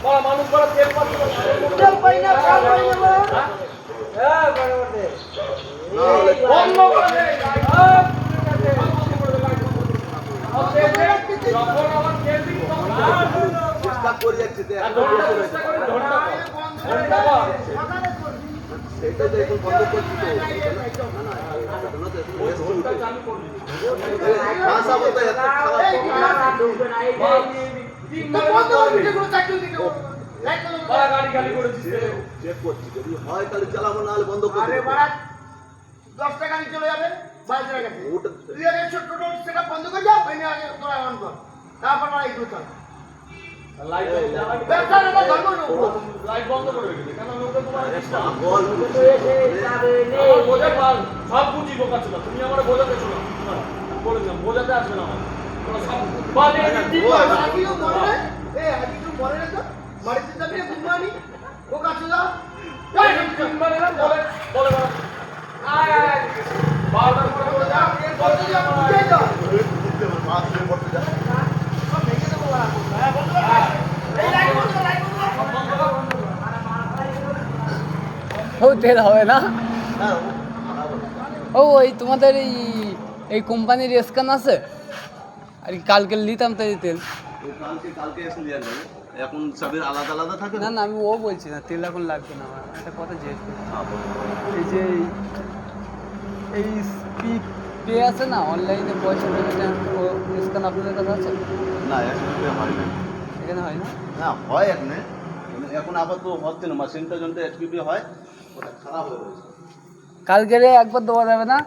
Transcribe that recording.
বড় মানুষ বড় তেল পাচ্ছ তেল পাই না কাল পাই না হ্যাঁ বড় বন্ধ করে দে চেষ্টা করে যাচ্ছে সেটা তো এখন বন্ধ করছি তো ভাষা বলতে চেক করছি যদি হয় তাহলে চালাবো না হলে বন্ধ করছি 10 টাকা নিয়ে চলে যাবে 22 টাকা ওটা তুই আগে ছোট সেটা বন্ধ করে যাও ওই নিয়ে আগে তোরা অন কর তারপর মারা একটু চল লাইট ব্যবসা না ধর্ম লাইট বন্ধ করে রেখেছে কেন লোকে তোমার বল আমার বোঝা পাল সব বুঝি বোকা ছিল তুমি আমার বোঝাতে ছিল বলেছিলাম বোঝাতে আসবে না আমার তোমরা সব বালে ঠিক আছে আজিও মরে না আজিও মরে না তো মারিতে যাবি না বুমানি ও কাছে যা এই তুমি মানে না বলে বলে বলে আয় আয় বারবার করে বলে যা বলতে যা বুঝে যা মাছ ধরে পড়তে যা সব ভেঙে দেবো হ্যাঁ বন্ধ কর এই লাইট বন্ধ ও তেল হবে না হ্যাঁ ও এই তোমাদের এই কোম্পানির স্ক্যান আছে আর কালকে নিতাম তাই তেল কালকে এসে নিয়ে যাবে এখন সবের আলাদা আলাদা থাকে না না আমি ও বলছি না তেল এখন লাগবে না আমার একটা কথা জিজ্ঞেস করছি এই যে এই স্পিড পে আছে না অনলাইনে পয়সা পেমেন্ট ও স্ক্যান আপনাদের কাছে আছে না একসাথে হয় না এখানে হয় না না হয় এখন আবার তো হচ্ছে না মেশিনটা যখন এইচপিপি হয় ওটা খারাপ হয়ে গেছে কালকে একবার দেওয়া যাবে না